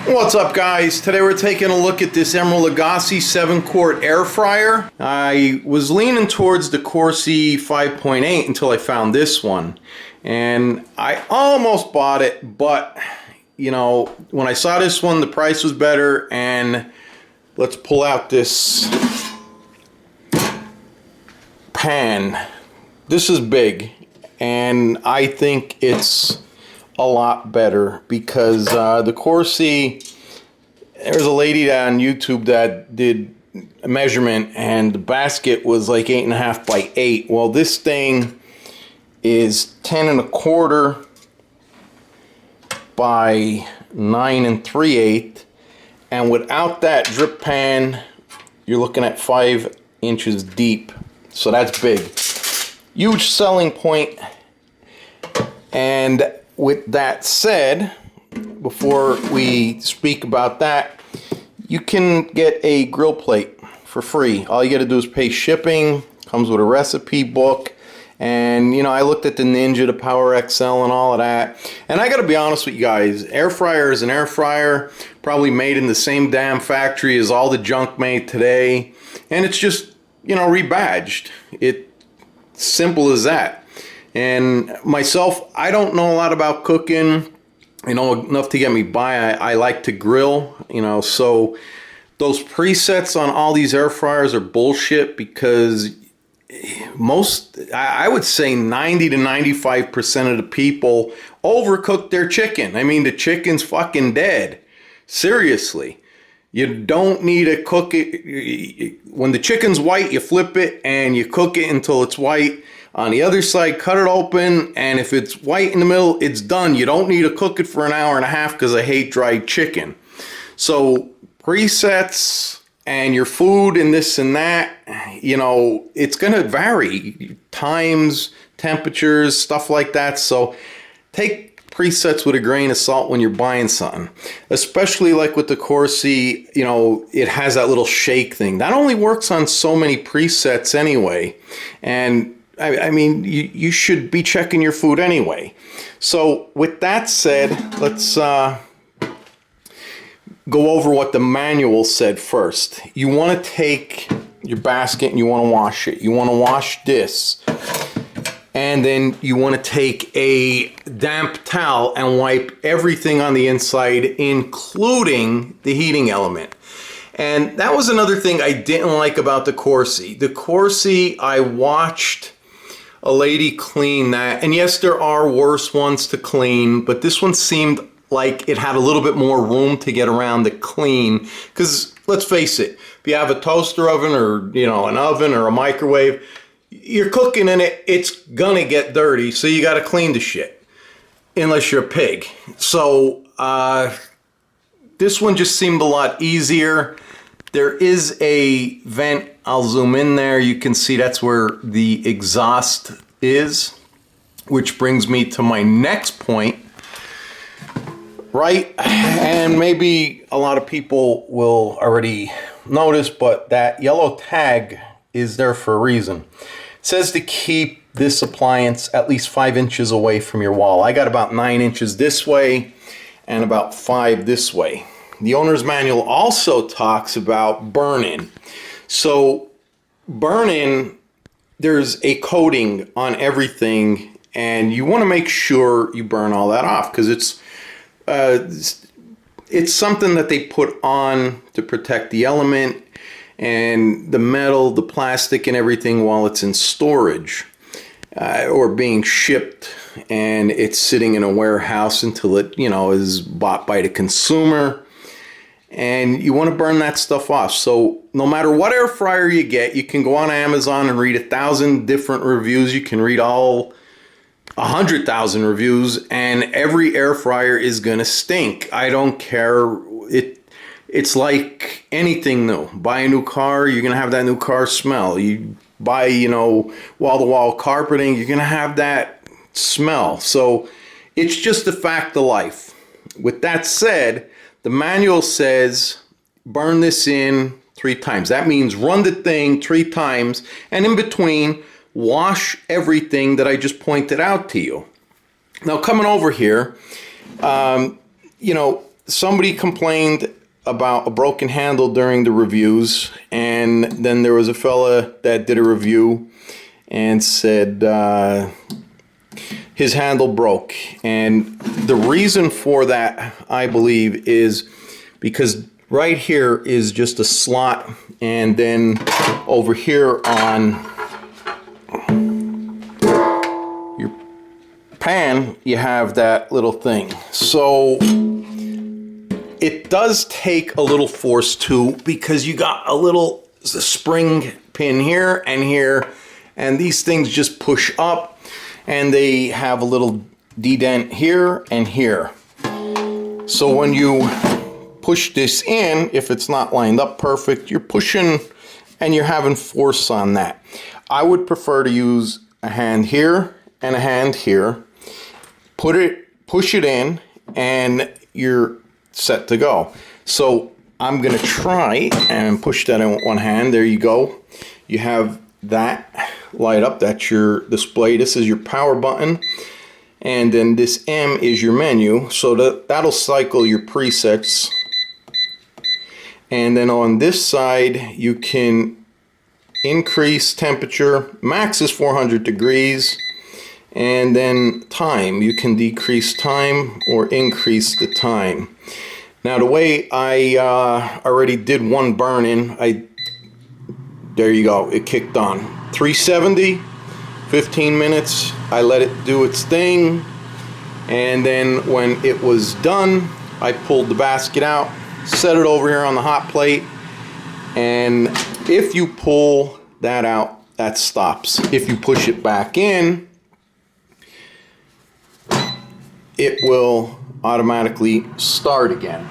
What's up, guys? Today we're taking a look at this Emeril Lagasse 7-quart air fryer. I was leaning towards the Corsi 5.8 until I found this one. And I almost bought it, but, you know, when I saw this one, the price was better. And let's pull out this pan. This is big, and I think it's a lot better because the Corsi, there's a lady on YouTube that did a measurement and the basket was like 8.5 by 8. Well, this thing is 10.25 by 9 3/8, and without that drip pan you're looking at 5 inches deep, so that's big. Huge selling point. And with that said, before we speak about that, you can get a grill plate for free. All you got to do is pay shipping. Comes with a recipe book. And, you know, I looked at the Ninja, the Power XL, and all of that. And I got to be honest with you guys. Air fryer is an air fryer, probably made in the same damn factory as all the junk made today. And it's just, you know, rebadged. It's simple as that. And myself, I don't know a lot about cooking, you know, enough to get me by. I like to grill, you know, so those presets on all these air fryers are bullshit because I would say 90 to 95% of the people overcook their chicken. I mean, the chicken's fucking dead. Seriously. You don't need to cook it. When the chicken's white, you flip it and you cook it until it's white. On the other side, cut it open, and if it's white in the middle, it's done. You don't need to cook it for an hour and a half because I hate dried chicken. So presets and your food and this and that, you know, it's going to vary. Times, temperatures, stuff like that. So take presets with a grain of salt when you're buying something. Especially like with the Corsi, you know, it has that little shake thing. That only works on so many presets anyway. And I mean, you should be checking your food anyway. So with that said, let's go over what the manual said first. You want to take your basket and you want to wash it. You want to wash this. And then you want to take a damp towel and wipe everything on the inside, including the heating element. And that was another thing I didn't like about the Corsi. The Corsi, I watched a lady clean that, and yes, there are worse ones to clean, but this one seemed like it had a little bit more room to get around to clean. Because let's face it, if you have a toaster oven or, you know, an oven or a microwave, you're cooking in it, it's gonna get dirty, so you gotta clean the shit, unless you're a pig. So this one just seemed a lot easier. There is a vent. I'll zoom in there. You can see that's where the exhaust is, which brings me to my next point, right? And maybe a lot of people will already notice, but that yellow tag is there for a reason. It says to keep this appliance at least 5 inches away from your wall. I got about 9 inches this way and about 5 this way. The owner's manual also talks about burn-in. So burn-in, there's a coating on everything, and you want to make sure you burn all that off because it's something that they put on to protect the element and the metal, the plastic, and everything while it's in storage or being shipped, and it's sitting in a warehouse until it, you know, is bought by the consumer. And you want to burn that stuff off. So no matter what air fryer you get, you can go on Amazon and read 1,000 different reviews. You can read all 100,000 reviews, and every air fryer is gonna stink. I don't care. It's like anything new. Buy a new car, you're gonna have that new car smell. You buy, you know, wall-to-wall carpeting, you're gonna have that smell. So it's just a fact of life. With that said, the manual says burn this in 3 times. That means run the thing 3 times, and in between, wash everything that I just pointed out to you. Now, coming over here, you know, somebody complained about a broken handle during the reviews, and then there was a fella that did a review and said his handle broke. And the reason for that, I believe, is because right here is just a slot, and then over here on your pan you have that little thing. So it does take a little force too, because you got a little spring pin here, and these things just push up, and they have a little dedent here and here. So when you push this in, if it's not lined up perfect, you're pushing and you're having force on that. I would prefer to use a hand here and a hand here. Push it in, and you're set to go. So I'm gonna try and push that in with one hand. There you go. You have that light up. That's your display. This is your power button, and then this M is your menu. So that'll cycle your presets. And then on this side you can increase temperature. Max is 400 degrees. And then time, you can decrease time or increase the time. Now the way I already did one burn in, there you go, it kicked on. 370, 15 minutes, I let it do its thing, and then when it was done, I pulled the basket out, set it over here on the hot plate, and if you pull that out, that stops. If you push it back in, it will automatically start again.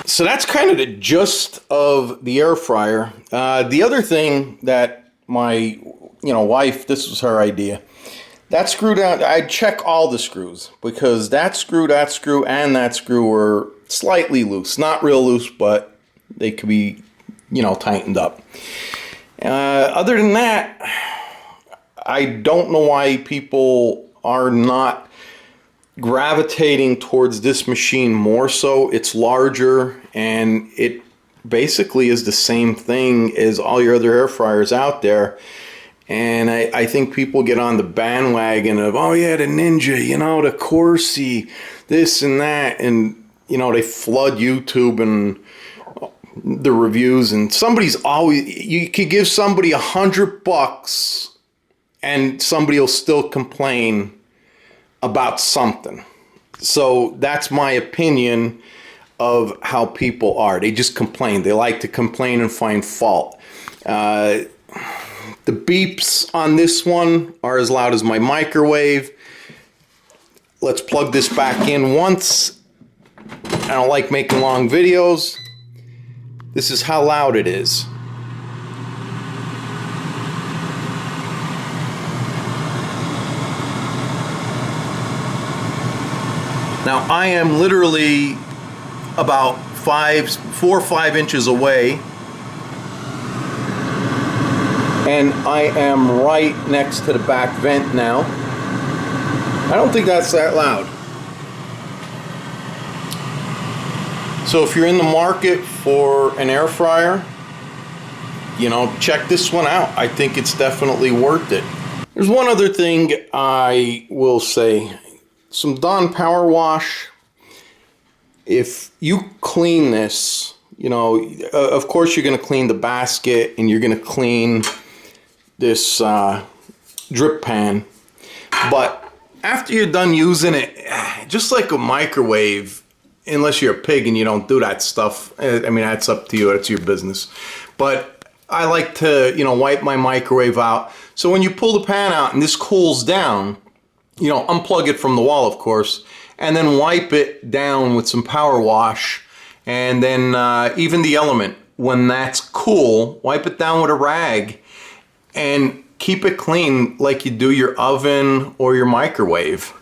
So that's kind of the gist of the air fryer. The other thing that my wife, this was her idea, that screw down, I check all the screws, because that screw, and that screw were slightly loose. Not real loose, but they could be, tightened up. Other than that, I don't know why people are not gravitating towards this machine more so. It's larger, and it basically is the same thing as all your other air fryers out there. And I think people get on the bandwagon of, oh yeah, the Ninja, the Corsi, this and that, and they flood YouTube and the reviews, and you could give somebody $100 and somebody will still complain about something. So that's my opinion of how people are. They just complain. They like to complain and find fault. The beeps on this one are as loud as my microwave. Let's plug this back in once. I don't like making long videos. This is how loud it is. Now I am literally about 4 or 5 inches away, and I am right next to the back vent now. I don't think that's that loud. So if you're in the market for an air fryer, check this one out. I think it's definitely worth it. There's one other thing I will say. Some Dawn Power Wash. If you clean this, of course you're going to clean the basket, and you're going to clean this drip pan. But after you're done using it, just like a microwave, unless you're a pig and you don't do that stuff, I mean, that's up to you, that's your business. But I like to, wipe my microwave out. So when you pull the pan out and this cools down, unplug it from the wall, of course, and then wipe it down with some power wash. And then even the element, when that's cool, wipe it down with a rag and keep it clean like you do your oven or your microwave.